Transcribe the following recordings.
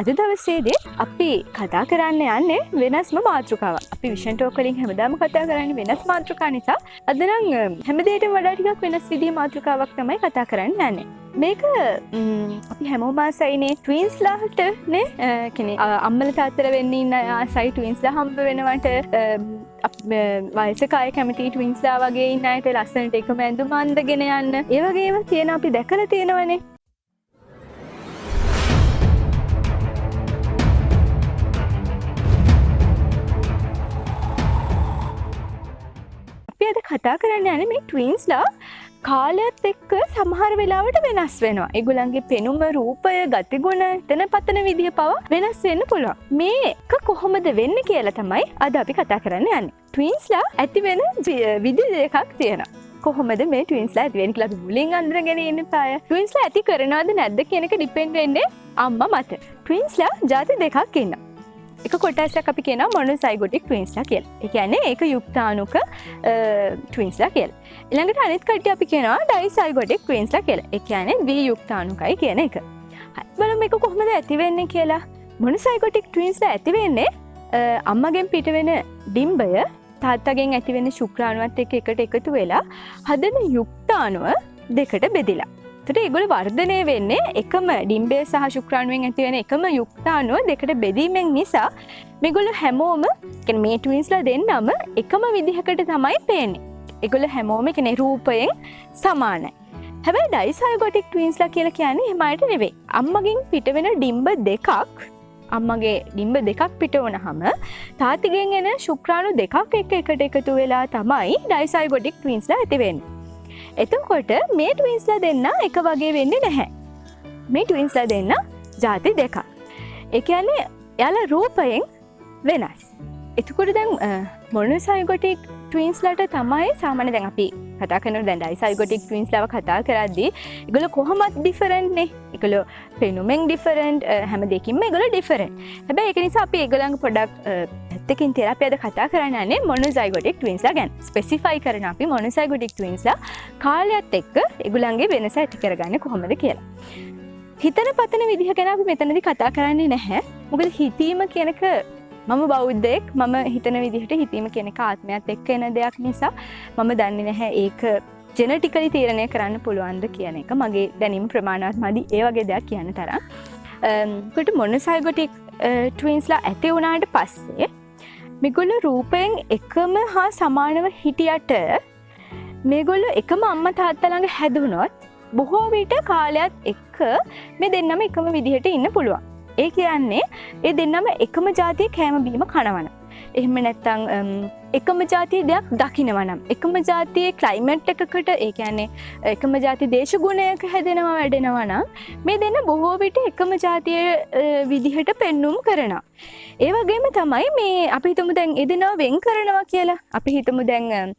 අද දවසේදී අපි කතා කරන්න යන්නේ වෙනස්ම මාතෘකාවක්. අපි විෂන් ටෝක් වලින් හැමදාම කතා කරන්නේ වෙනස් මාතෘකා නිසා අද නම් හැමදේටම වඩා ටිකක් වෙනස් විදිහේ මාතෘකාවක් තමයි කතා කරන්න යන්නේ. මේක අපි හැමෝම ආසයිනේ ට්වින්ස්ලාට නේ කියන්නේ අම්මලා තාත්තලා වෙන්න ඉන්න ආසයි ට්වින්ස්ලා හම්බ වෙනවට වයසක අය කැමති ට්වින්ස්ලා වගේ ඉන්න අයට ලස්සනට එකම ඇඳුම අඳගෙන යන්න. ඒ වගේම තියෙන අපි දැකලා තියෙනවනේ. අපි අද කතා කරන්න යන්නේ මේ ට්වින්ස්ලා කාලයත් එක්ක සමහර වෙලාවට වෙනස් වෙනවා. ඒගොල්ලන්ගේ පෙනුම, රූපය, ගතිගුණ, තන පතන විදිය පවා වෙනස් වෙන්න පුළුවන්. මේක කොහොමද වෙන්නේ කියලා තමයි අද අපි කතා කරන්න යන්නේ. ට්වින්ස්ලා ඇති වෙන විදි දෙකක් තියෙනවා. කොහොමද මේ ට්වින්ස්ලා ඇති වෙන්නේ කියලා අපි මුලින් අඳුරගෙන ඉන්න පාය. ට්වින්ස්ලා ඇති කරනවද නැද්ද කියන එක ඩිපෙන්ඩ් වෙන්නේ අම්මා මත. ට්වින්ස්ලා ಜಾති දෙකක් ඉන්නවා. එක කොටසක් අපි කියනවා මොනොසයිගොටික් ට්වින්ස්ලා කියලා. ඒ කියන්නේ ඒක යුක්තාණුක ට්වින්ස්ලා කියලා. ඊළඟට අනිත් කට්ටිය අපි කියනවා ඩයිසයිගොටික් ට්වින්ස්ලා කියලා. ඒ කියන්නේ ද්වියුක්තාණුකයි කියන එක. හරි. බලමු මේක කොහොමද ඇති වෙන්නේ කියලා. මොනොසයිගොටික් ට්වින්ස්ලා ඇති වෙන්නේ අම්මගෙන් පිට වෙන ඩිම්බය තාත්තගෙන් ඇති වෙන ශුක්‍රාණුවත් එක්ක එකට එකතු වෙලා හදන යුක්තාණුව දෙකට බෙදිලා. එතකොට ඒගොල්ලෝ වර්ධනය වෙන්නේ එකම ඩිම්බය සහ ශුක්‍රාණුවෙන් ඇති වෙන එකම යුක්තාණුව දෙකට බෙදීමෙන් නිසා මේගොල්ලෝ හැමෝම කියන්නේ මේ ට්වින්ස්ලා දෙන්නම එකම විදිහකට තමයි පේන්නේ. ඒගොල්ලෝ හැමෝම කියන්නේ රූපයෙන් සමානයි. හැබැයි ඩයිසයිගොටික් ට්වින්ස්ලා කියලා කියන්නේ එහෙම අයට නෙවෙයි. අම්මගෙන් පිට වෙන ඩිම්බ දෙකක් අම්මගේ ඩිම්බ දෙකක් පිට වුණාම තාත්තගෙන් එන ශුක්‍රාණු දෙකක් එකට එකතු වෙලා තමයි ඩයිසයිගොටික් ට්වින්ස්ලා ඇති වෙන්නේ. එතකොට මේ ට්වින්ස්ලා දෙන්න එක වගේ වෙන්නේ නැහැ. මේ ට්වින්ස්ලා දෙන්න ಜಾති දෙකක්. ඒ කියන්නේ එයාලා රූපයෙන් වෙනස්. එතකොට දැන් මොනොසයිගොටික් ට්වින්ස්ලාට තමයි සාමාන්‍ය දැන් අපි කතා කරනවා දැන් ඩයිසයිගොටික් ට්වින්ස්ලාව කතා කරද්දී ඒගොල්ලෝ කොහොමද ඩිෆරන්ට් නේ? ඒගොල්ලෝ පෙනුමෙන් ඩිෆරන්ට් හැම දෙයකින්ම ඒගොල්ලෝ ඩිෆරන්ට්. හැබැයි ඒක නිසා අපි ඒගොල්ලන්ගේ පොඩක් පැත්තකින් තියලා අපි අද කතා කරන්න යන්නේ මොනොසයිගොටික් ට්වින්ස්ලා ගැන. ස්පෙસિෆයි කරන අපි මොනොසයිගොටික් ට්වින්ස්ලා කාලයත් එක්ක ඒගොල්ලන්ගේ වෙනස ඇති කරගන්නේ කොහොමද කියලා. හිතන පතන විදිහ ගැන අපි මෙතනදී කතා කරන්නේ නැහැ. මොකද හිතීම කියන එක මම බෞද්ධයෙක් මම හිතන විදිහට හිතීම කියන එක ආත්මයත් එක්ක එන දෙයක් නිසා මම දන්නේ නැහැ ඒක ජෙනටිකලි තීරණය කරන්න පුළුවන්ද කියන එක. මගේ දැනීම ප්‍රමාණවත් මදි ඒ වගේ දෙයක් කියන්න තරම්. කොට මොනොසයිගොටික් ට්වින්ස්ලා ඇති වුණාට පස්සේ මේගොල්ලෝ රූපයෙන් එකම හා සමානව හිටියට මේගොල්ලෝ එකම අම්මා තාත්තා ළඟ හැදුනොත් බොහෝ විට කාලයත් එක්ක මේ දෙන්නම එකම විදිහට ඉන්න පුළුවන්. ඒ කියන්නේ ඒ දෙන්නම එකම ජාතියේ කෑම බීම කනවනම්. එහෙම නැත්නම් එකම ජාතියේ දෙයක් දකින්නවනම්. එකම ජාතියේ ක්ලයිමේට් එකකට ඒ කියන්නේ එකම ජාති දේශගුණයක හැදෙනවා වැඩෙනවා නම් මේ දෙන්න බොහෝ විට එකම ජාතියේ විදිහට පෙන්눔 කරනවා. ඒ වගේම තමයි මේ අපි හිතමු දැන් ඒ දෙන්නව වෙන් කරනවා කියලා. අපි හිතමු දැන්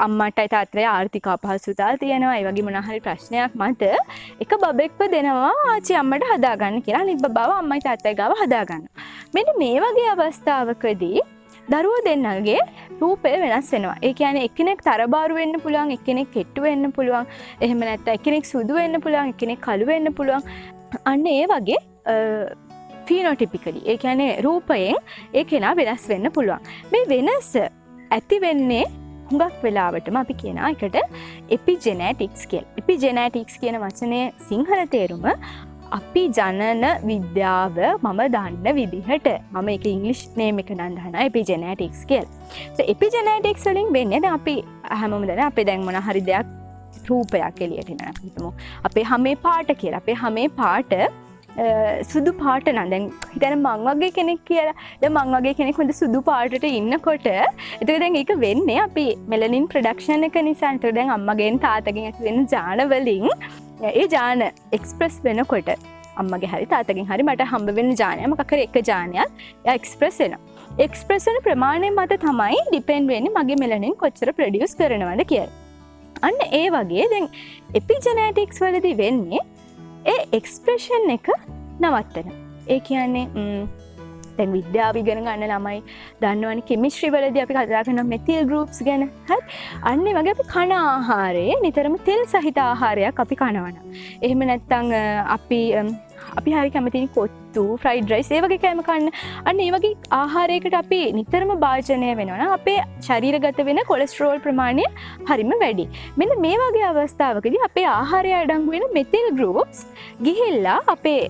අම්මටයි තාත්තටයි ආර්ථික අපහසුතා තියෙනවා. ඒ වගේ මොනවා හරි ප්‍රශ්නයක් මත එක බබෙක්ව දෙනවා ආච්චි අම්මට හදාගන්න කියලා. අනිත් බබාව අම්මයි තාත්තයි ගාව හදාගන්න. මෙන්න මේ වගේ අවස්ථාවකදී දරුවෝ දෙන්නගේ රූපය වෙනස් වෙනවා. ඒ කියන්නේ එක්කෙනෙක් තරබාරු වෙන්න පුළුවන්, එක්කෙනෙක් කෙට්ටු වෙන්න පුළුවන්. එහෙම නැත්නම් එක්කෙනෙක් සුදු වෙන්න පුළුවන්, එක්කෙනෙක් කළු වෙන්න පුළුවන්. අන්න ඒ වගේ ෆිනෝටිපිකලි ඒ කියන්නේ රූපයෙන් ඒ කෙනා වෙනස් වෙන්න පුළුවන්. මේ වෙනස ඇති වෙන්නේ හුඟක් වෙලාවටම අපි කියනවා එකට එපිජෙනටික්ස් කියලා. එපිජෙනටික්ස් කියන වචනේ සිංහල තේරුම අපි ජනන විද්‍යාව මම දන්න විදිහට මම ඒක ඉංග්‍රීසි නේම් එක නම් දන්නවා එපිජෙනටික්ස් කියලා. ඒ එපිජෙනටික්ස් වලින් වෙන්නේ දැන් අපි හැමෝම දන්න අපි දැන් මොන හරි දෙයක් රූපයක් එළියට එනවා. අපි හිතමු අපේ හැමේ පාට කියලා. අපේ හැමේ පාට සුදු පාට නම් දැන් හිතන්න මං වගේ කෙනෙක් කියලා. දැන් මං වගේ කෙනෙක් හොඳ සුදු පාටට ඉන්නකොට එතකොට දැන් ඒක වෙන්නේ අපි මෙලනින් ප්‍රොඩක්ෂන් එක නිසා. එතකොට දැන් අම්මගෙන් තාත්තගෙන් ඇති වෙන ජාන වලින් ඒ ජාන එක්ස්ප්‍රස් වෙනකොට අම්මගේ හරි තාත්තගෙන් හරි මට හම්බ වෙන ජානය මොකක් හරි එක ජානයක් එයා එක්ස්ප්‍රස් වෙනවා. එක්ස්ප්‍රස් වෙන ප්‍රමාණය මත තමයි ඩිපෙන්ඩ් වෙන්නේ මගේ මෙලනින් කොච්චර ප්‍රොඩියුස් කරනවද කියලා. අන්න ඒ වගේ දැන් එපිජෙනටික්ස් වලදී වෙන්නේ ඒ එක්ස්ප්‍රෙෂන් එක නවත්තන. ඒ කියන්නේ දැන් විද්‍යාව ඉගෙන ගන්න ළමයි දන්නවනේ කෙමිස්ට්‍රි වලදී අපි කතා කරන මෙතිල් ගෲප්ස් ගැන. හරි. අන්න ඒ වගේ අපි කන ආහාරයේ නිතරම තෙල් සහිත ආහාරයක් අපි කනවා. එහෙම නැත්නම් අපි හරි කැමතිනේ කොත්තු, ෆ්‍රයිඩ් රයිස් ඒ වගේ කෑම කන්න. අන්න ඒ වගේ ආහාරයකට අපි නිතරම භාජනය වෙනවා නම් අපේ ශරීරගත වෙන කොලෙස්ටරෝල් ප්‍රමාණය හරිම වැඩි. මෙන්න මේ වගේ අවස්ථාවකදී අපේ ආහාරය අඩංගු වෙන මෙතිල් ගෲප්ස් ගිහිල්ලා අපේ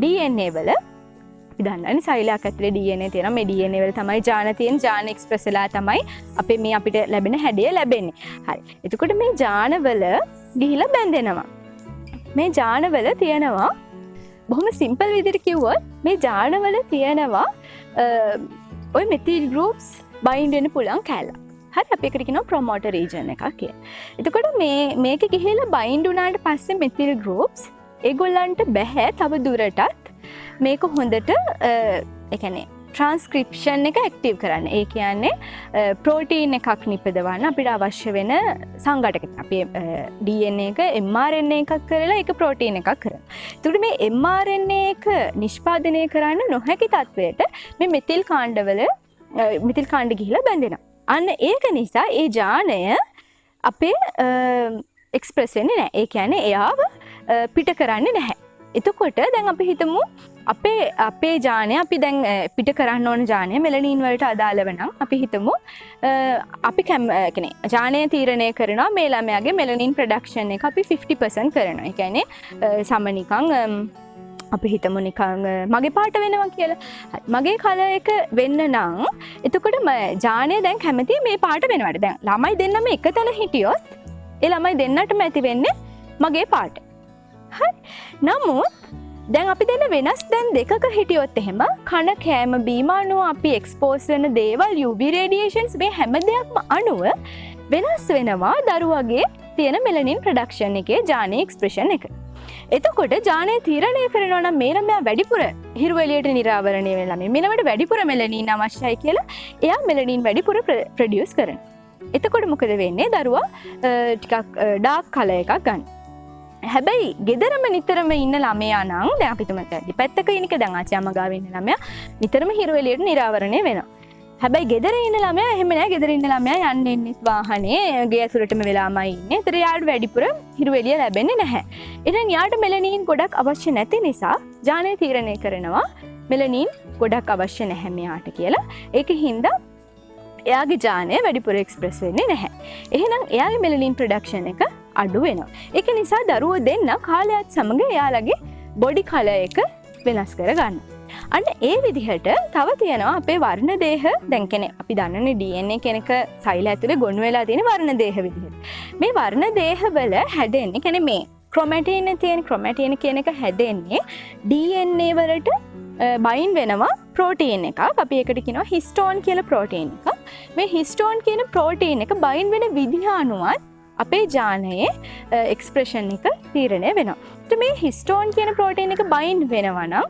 DNA වල අපි දන්නවනේ සෛලයක් ඇතුලේ DNA තියෙනවා. මේ DNA වල තමයි ජාන තියෙන. ජාන එක්ස්ප්‍රස් වෙලා තමයි අපේ මේ අපිට ලැබෙන හැඩය ලැබෙන්නේ. හරි. එතකොට මේ ජානවල ගිහිල්ලා බැඳෙනවා. මේ ජානවල තියෙනවා බොහොම සිම්පල් විදිහට කිව්වොත් මේ ජානවල තියෙනවා ඔය මෙතිල් ගෲප්ස් බයින්ඩ් වෙන්න පුළුවන් කැලක්. හරි අපි ඒකට කියනවා ප්‍රොමෝටර් රීජන් එකක් කියලා. එතකොට මේක ගිහිල්ලා බයින්ඩ් වුණාට පස්සේ මෙතිල් ගෲප්ස් ඒගොල්ලන්ට බෑ තව දුරටත් මේක හොඳට ඒ කියන්නේ ට්‍රාන්ස්ක්‍රිප්ෂන් එක ඇක්ටිව් කරන්න. ඒ කියන්නේ ප්‍රෝටීන් එකක් නිපදවන්න අපිට අවශ්‍ය වෙන සංඝටක. අපි DNA එක mRNA එකක් කරලා ඒක ප්‍රෝටීන් එකක් කරනවා. එතකොට මේ mRNA එක නිෂ්පාදනය කරන්න නොහැකි තත්වයට මේ මෙතිල් කාණ්ඩවල මෙතිල් කාණ්ඩ ගිහිලා බැඳෙනවා. අන්න ඒක නිසා ඒ ජානය අපේ එක්ස්ප්‍රස් වෙන්නේ නැහැ. ඒ කියන්නේ එයාව පිට කරන්නේ නැහැ. එතකොට දැන් අපි හිතමු අපේ ජානය අපි දැන් පිට කරන්න ඕන ජානය මෙලනින් වලට අදාළව නම් අපි හිතමු අපි කියන්නේ ජානය තීරණය කරනවා මේ ළමයාගේ මෙලනින් ප්‍රොඩක්ෂන් එක අපි 50% කරනවා. ඒ කියන්නේ සම නිකන් අපි හිතමු නිකන් මගේ පාට වෙනවා කියලා. මගේ කලර් එක වෙන්න නම් එතකොට ජානය දැන් කැමති මේ පාට වෙනවට. දැන් ළමයි දෙන්නම එකතැන හිටියොත් ඒ ළමයි දෙන්නටම ඇති වෙන්නේ මගේ පාට. හරි. නමුත් දැන් අපි දෙන්න වෙනස් දැන් දෙකක හිටියොත් එහෙම කන කෑම බීම අනුව අපි එක්ස්පෝස් වෙන දේවල් UV රේඩියේෂන්ස් මේ හැම දෙයක්ම අනුව වෙනස් වෙනවා දරුවගේ තියෙන මෙලනින් ප්‍රොඩක්ෂන් එකේ ජානයේ එක්ස්ප්‍රෙෂන් එක. එතකොට ජානය තීරණය කරනවා නම් මේ ළමයා වැඩිපුර හිරු එළියට නිරාවරණය වෙන ළමයි. මෙලවට වැඩිපුර මෙලනින් අවශ්‍යයි කියලා එයා මෙලනින් වැඩිපුර ප්‍රොඩියුස් කරනවා. එතකොට මොකද වෙන්නේ? දරුවා ටිකක් ඩාර්ක් කලර් එකක් ගන්න. හැබැයි ගෙදරම නිතරම ඉන්න ළමයා නම් දැන් අපි තුමත් දෙපැත්තක ඉන්නක දැන් ආච්චි අම්මා ගාව ඉන්න ළමයා නිතරම හිරු එළියට නිරාවරණය වෙනවා. හැබැයි ගෙදර ඉන්න ළමයා එහෙම නෑ. ගෙදර ඉන්න ළමයා යන්නේ ඉන්නේ වාහනේ ගේ ඇතුළටම වෙලාමයි ඉන්නේ. ඒතර යාට වැඩිපුර හිරු එළිය ලැබෙන්නේ නැහැ. ඉතින් යාට මෙලනින් ගොඩක් අවශ්‍ය නැති නිසා ජානය තීරණය කරනවා මෙලනින් ගොඩක් අවශ්‍ය නැහැ මෙයාට කියලා. ඒකින්ද එයාගේ ජානය වැඩිපුර එක්ස්ප්‍රස් වෙන්නේ නැහැ. එහෙනම් එයාගේ මෙලනින් ප්‍රොඩක්ෂන් එක අඩු වෙනවා. ඒක නිසා දරුවෝ දෙන්න කාලයත් සමග එයාලගේ බොඩි කලර් එක වෙනස් කරගන්න. අන්න ඒ විදිහට තව තියෙනවා අපේ වර්ණ දේහ. දැන් කියන්නේ අපි දන්නනේ DNA කෙනක සෛල ඇතුලේ ගොනු වෙලා තියෙන වර්ණ දේහ විදිහට. මේ වර්ණ දේහ වල හැදෙන්නේ කියන්නේ මේ ක්‍රොමැටින් තියෙන ක්‍රොමැටින් කියන එක හැදෙන්නේ DNA වලට බයින් වෙනවා ප්‍රෝටීන් එකක්. අපි ඒකට කියනවා හිස්ටෝන් කියලා ප්‍රෝටීන් එකක්. මේ හිස්ටෝන් කියන ප්‍රෝටීන් එක බයින් වෙන විදිහ අනුවත් අපේ ජානයේ එක්ස්ප්‍රෙෂන් එක තීරණය වෙනවා. මේ හිස්ටෝන් කියන ප්‍රෝටීන් එක බයින්ඩ් වෙනවා නම්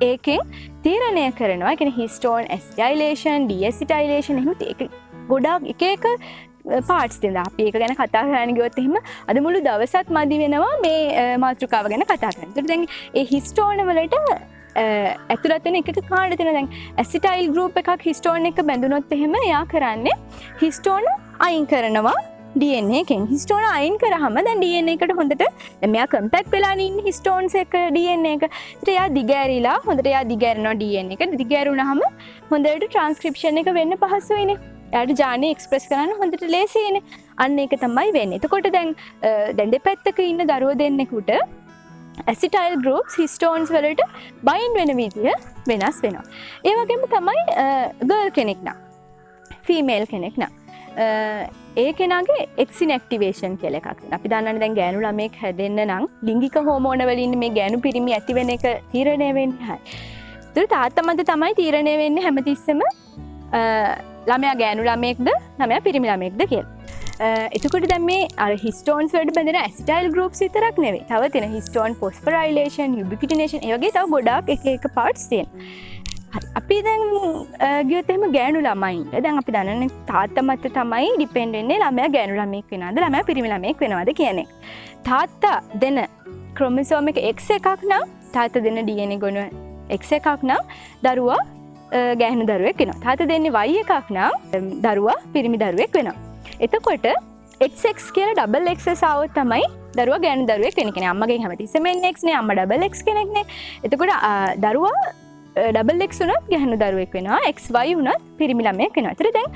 ඒකෙන් තීරණය කරනවා. ඒ කියන්නේ හිස්ටෝන් ඇසිටයිලේෂන්, ඩීඇසිටයිලේෂන් එහෙම ඒක ගොඩාක් එක පාර්ට්ස් තියෙනවා. අපි ඒක ගැන කතා කරන්න ගියොත් එහෙම අද මුළු දවසත් මදි වෙනවා මේ මාතෘකාව ගැන කතා කරන්න. ඒත් දැන් ඒ හිස්ටෝන වලට ඇතුළත් වෙන එක කාණ්ඩ තියෙනවා. දැන් ඇසිටයිල් ගෲප් එකක් හිස්ටෝන් එක බැඳුනොත් එහෙම එයා කරන්නේ හිස්ටෝන අයින් කරනවා DNA එකෙන්. හිස්ටෝන අයින් කරාම දැන් DNA එකට හොඳට දැන් මෙයා කම්පැක්ට් වෙලා ඉන්නේ හිස්ටෝන්ස් එක DNA එක. ඊට එයා දිගෑරිලා හොඳට එයා දිගෑරනවා DNA එක. දිගෑරුණාම හොඳට ට්‍රාන්ස්ක්‍රිප්ෂන් එක වෙන්න පහසුයිනේ. එයාට ජානය එක්ස්ප්‍රස් කරන්න හොඳට ලේසියිනේ. අන්න ඒක තමයි වෙන්නේ. එතකොට දැන් දෙපැත්තක ඉන්න දරුවෝ දෙන්නෙකුට ඇසිටයිල් ගෲප්ස් හිස්ටෝන්ස් වලට බයින්ඩ් වෙන විදිය වෙනස් වෙනවා. ඒ වගේම තමයි ගර්ල් කෙනෙක් නම් ෆීමේල් කෙනෙක් නම් ඒ කෙනාගේ එක්සින් ඇක්ටිවේෂන් කියලා එකක් තියෙනවා. අපි දන්නවනේ දැන් ගෑනු ළමයෙක් හැදෙන්න නම් ලිංගික හෝමෝන වලින් මේ ගෑනු පිරිමි ඇති වෙන එක තීරණය වෙන්නේ. හරි. ඒතර තාත්තා මත තමයි තීරණය වෙන්නේ හැමතිස්සෙම ළමයා ගෑනු ළමයෙක්ද ළමයා පිරිමි ළමයෙක්ද කියලා. එතකොට දැන් මේ අර හිස්ටෝන්ස් වලට බැඳෙන ඇසිටයිල් ගෲප්ස් විතරක් නෙවෙයි. තව තියෙන හිස්ටෝන් ෆොස්ෆොරයිලේෂන්, යුබිකිටිනේෂන් ඒ වගේ තව ගොඩාක් එක පාර්ට්ස් තියෙනවා. හරි. අපි දැන් ගියොත් එහෙම ගෑනු ළමයින්ට දැන් අපි දන්නනේ තාත්තා මත තමයි ඩිපෙන්ඩ් වෙන්නේ ළමයා ගෑනු ළමයෙක් වෙනවද ළමයා පිරිමි ළමයෙක් වෙනවද කියන එක. තාත්තා දෙන ක්‍රොමෝසෝම් එක X එකක් නම් තාත්තා දෙන DNA ගොනුව X එකක් නම් දරුවා ගැහැණු දරුවෙක් වෙනවා. තාත්තා දෙන්නේ Y එකක් නම් දරුවා පිරිමි දරුවෙක් වෙනවා. එතකොට XX කියලා ඩබල් XS ආවොත් තමයි දරුවා ගැහැණු දරුවෙක් වෙන්නේ. කියන්නේ අම්මගෙන් හැමතිස්සෙම එන්නේ X නේ. අම්මා ඩබල් X කෙනෙක් නේ. එතකොට දරුවා ඩබල් X උනත් ගැහැණු දරුවෙක් වෙනවා. XY උනත් පිරිමි ළමයෙක් වෙනවා. ඒතර දැන්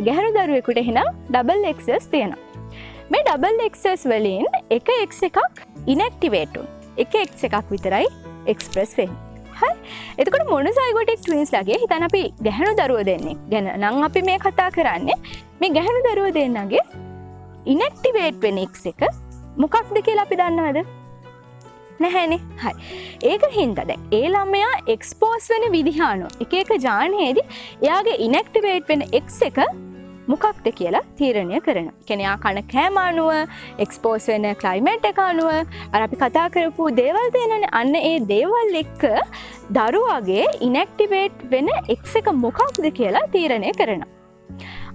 ගැහැණු දරුවෙකුට එහෙනම් ඩබල් XS තියෙනවා. මේ ඩබල් XS වලින් එක X එකක් ඉන්ඇක්ටිවේට් වුණා. එක X එකක් විතරයි එක්ස්ප්‍රස් වෙන්නේ. හරි. එතකොට මොනොසයිගෝටික් ට්වින්ස් ලගේ හිතන්න අපි ගැහැණු දරුවෝ දෙන්නේ. ගැන නම් අපි මේ කතා කරන්නේ මේ ගැහැණු දරුවෝ දෙන්නගේ ඉන්ඇක්ටිවේට් වෙන X එක මොකක්ද කියලා අපි දන්නවද? නැහැනේ. හරි. ඒක හින්දා දැන් ඒ ළමයා එක්ස්පෝස් වෙන විදිහ අනුව එක එක ජානයේදී එයාගේ ඉන්ඇක්ටිවේට් වෙන X එක මොකක්ද කියලා තීරණය කරනවා. කියන්නේ ආ කන කෑම අනුව, එක්ස්පෝස් වෙන ක්ලයිමේට් එක අනුව අර අපි කතා කරපු දේවල් තියෙනනේ. අන්න ඒ දේවල් එක්ක දරුවාගේ ඉන්ඇක්ටිවේට් වෙන X එක මොකක්ද කියලා තීරණය කරනවා.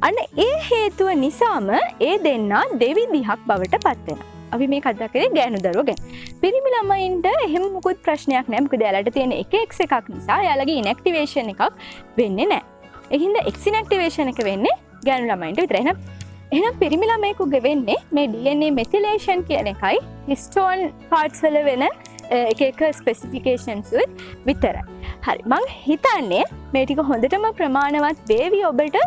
අන්න ඒ හේතුව නිසාම ඒ දෙන්නා දෙවිදිහක් බවට පත් වෙනවා. අපි මේ කතා කරේ ගැහැණු දරුවෝ ගැන. පිරිමි ළමයින්ට එහෙම මොකුත් ප්‍රශ්නයක් නැහැ. මොකද එයාලට තියෙන එක X එකක් නිසා එයාලගේ ඉන්ඇක්ටිවේෂන් එකක් වෙන්නේ නැහැ. ඒ හින්දා X ඉන්ඇක්ටිවේෂන් එක වෙන්නේ ගැහැණු ළමයින්ට විතරයි. එහෙනම් පිරිමි ළමයෙකුගේ වෙන්නේ මේ DNA මෙතිලේෂන් කියන එකයි හිස්ටෝන් පාර්ට්ස් වල වෙන එක එක ස්පෙસિෆිකේෂන්ස් විතරයි. හරි. මං හිතන්නේ මේ ටික හොඳටම ප්‍රමාණවත් වේවි ඔබට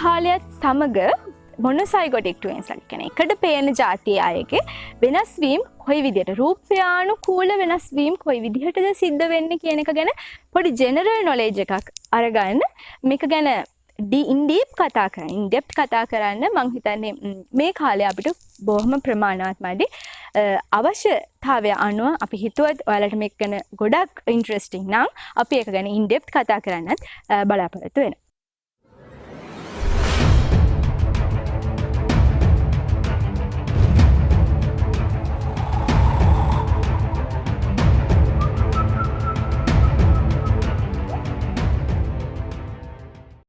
කාලයත් සමග මොනොසයිගොටික් ට්වින්ස් කියන්නේ එකට පේන જાතිය අයගේ වෙනස් වීම කොයි විදිහට රූපයානුකූල වෙනස් වීම කොයි විදිහටද සිද්ධ වෙන්නේ කියන එක ගැන පොඩි ජෙනරල් නොලෙජ් එකක් අරගන්න මේක ගැන ඉන්ඩීප් කතා කරන්න ඉන්ඩෙප්ත් කතා කරන්න මං හිතන්නේ මේ කාලේ අපිට බොහොම ප්‍රමාණවත්මයි අවශ්‍යතාවය අනුව අපි හිතුවත් ඔයාලට මේක ගැන ගොඩක් ඉන්ට්‍රෙස්ටිං නම් අපි ඒක ගැන ඉන්ඩෙප්ත් කතා කරන්නත් බලාපොරොත්තු වෙනවා.